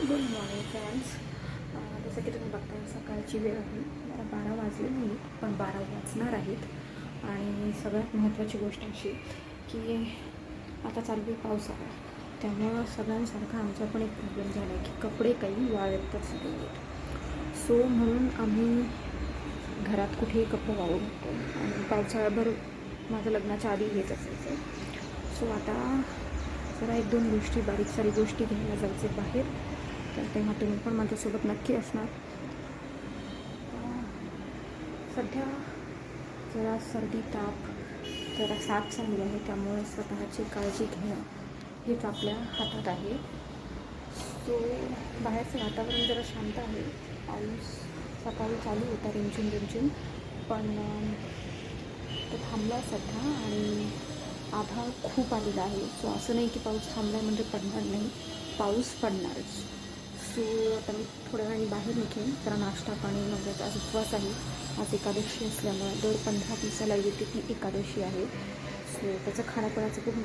Good morning friends. जसं की तुम्ही बघताय सकाळची वेळ आहे. मला 12 वाजले नाही पण 12 वाजणार आहेत. आणि सगळ्यात महत्त्वाची गोष्ट अशी की आता चालू आहे पावसाळा, त्यामुळं सगळ्यांसारखा आमचा पण एक प्रॉब्लेम झाला आहे की कपडे काही वाळतच नाही आहेत. सो म्हणून आम्ही घरात कुठेही कपडे वाळू घालतो आणि पावसाळ्याभर माझं लग्नाच्या आधी हेच असायचं. सो आता जरा एक दोन गोष्टी बारीक सारी गोष्टी घ्यायला जायचे बाहेर, तर तेव्हा तुम्ही पण माझ्यासोबत नक्की असणार. सध्या जरा सर्दी ताप जरा साथ चालू आहे, त्यामुळे स्वतःची काळजी घेणं हेच आपल्या हातात आहे. सो बाहेरचं वातावरण जरा शांत आहे. पाऊस सकाळी चालू होता रिमझिम पण तो थांबला सध्या आणि आभाळ खूप आलेला आहे. सो असं नाही की पाऊस थांबला म्हणजे पडणार नाही, पाऊस पडणारच. सो आता मी थोड्या वेळाने बाहेर निघेन, जरा नाश्ता पाणी माझा आज उपवास आहे. आज एकादशी असल्यामुळे दर 15 दिवसाला येते ती एकादशी आहे. सो त्याचं खाण्यापिण्याचं खूप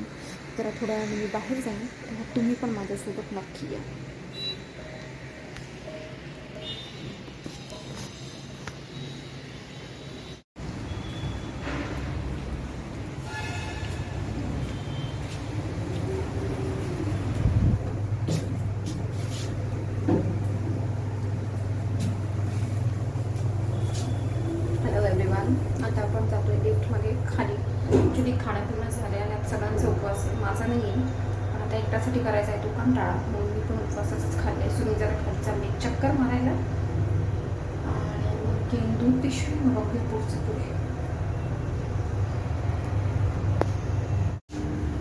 जरा थोड्या वेळाने मी बाहेर जाईन, तेव्हा तुम्ही पण माझ्यासोबत नक्की या. Hello everyone. आता आपण जातो आहे लिफ्टमध्ये खाली. ॲक्च्युली खाण्यापिणं झाले आणि आता सगळ्यांचा उपवास आहे, माझा नाही आहे. पण आता एकट्यासाठी करायचा आहे तो कंटाळा, म्हणून मी पण उपवासाचंच खाल्लं आहे. सो मी जरा खाली चालले चक्कर मारायला आणि दूध पिशवी मग बघूया पुढचं पुढे.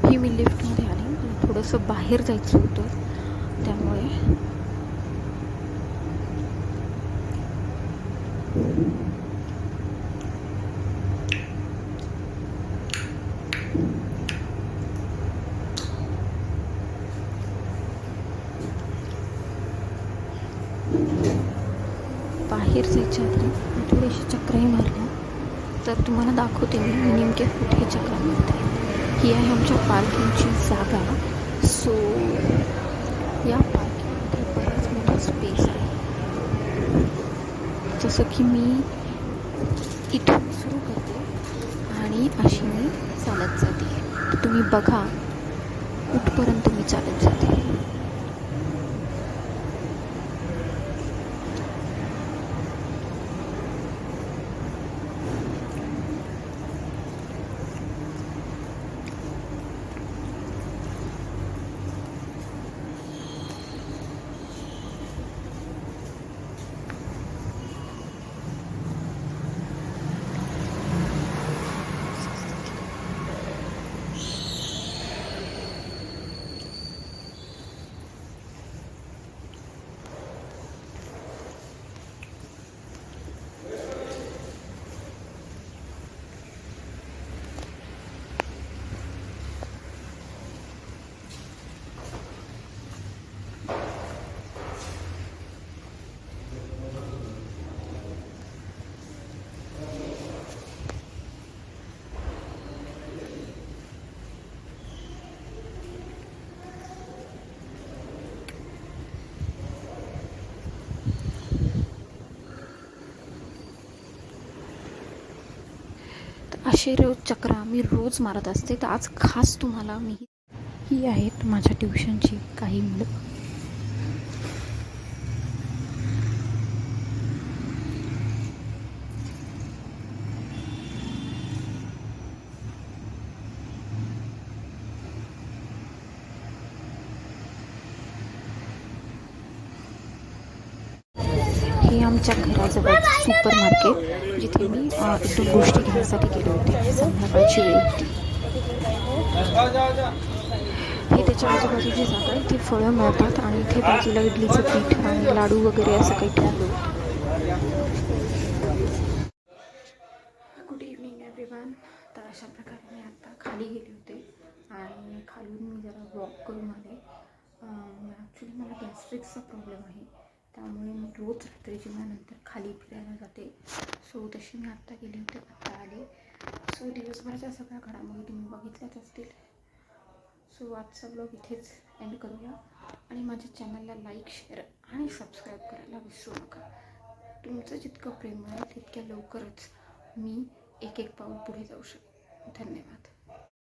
ही मी लिफ्टमध्ये आली, मला थोडंसं बाहेर जायचं होतं त्यामुळे. बाहेर जायच्या आधी मी थोडीशी चक्राही मारल्या, तर तुम्हाला दाखवते मी नेमके कुठे चक्रा मारते. ही आहे आमच्या पार्किंगची जागा. सो या पार्किंगमध्ये बराच मोठा स्पेस आहे. जसं की मी इथून सुरू करते आणि अशी मी चालत जाते. तर तुम्ही बघा कुठपर्यंत मी चालत जाते. असे रोज चक्रा मी रोज मारत असते. तर आज खास तुम्हाला मी ही आहेत माझ्या ट्युशनची काही मुलं. हे आमच्या घराजवळ सुपर मार्केट, जिथे मी एक दोन गोष्टी घेण्यासाठी गेले होते. संध्याकाळची वेळ होती. हे त्याच्या आजूबाजूची जागा आहे, इथे फळं मिळतात आणि इथे बाजूला इडलीचं पीठ आणि लाडू वगैरे असं काही ठेवलं होतं. Good evening everyone. तर अशा प्रकारे मी आत्ता खाली गेले होते आणि खालून मी जरा वॉक करून आले. ॲक्च्युली मला गॅस्ट्रिकचा प्रॉब्लेम आहे, त्यामुळे मी रोज रात्री जेवणानंतर खाली फिरायला जाते. सो तशी मी आत्ता गेले होते, आत्ता आले. सो दिवसभराच्या सगळ्या घडामोडी तुम्ही बघितल्याच असतील. सो आजचा ब्लॉग इथेच एंड करूया आणि माझ्या चॅनलला लाईक शेअर आणि सबस्क्राईब करायला विसरू नका. तुमचं जितकं प्रेम आहे तितक्या लवकरच मी एक एक पाऊल पुढे जाऊ शकेन. धन्यवाद.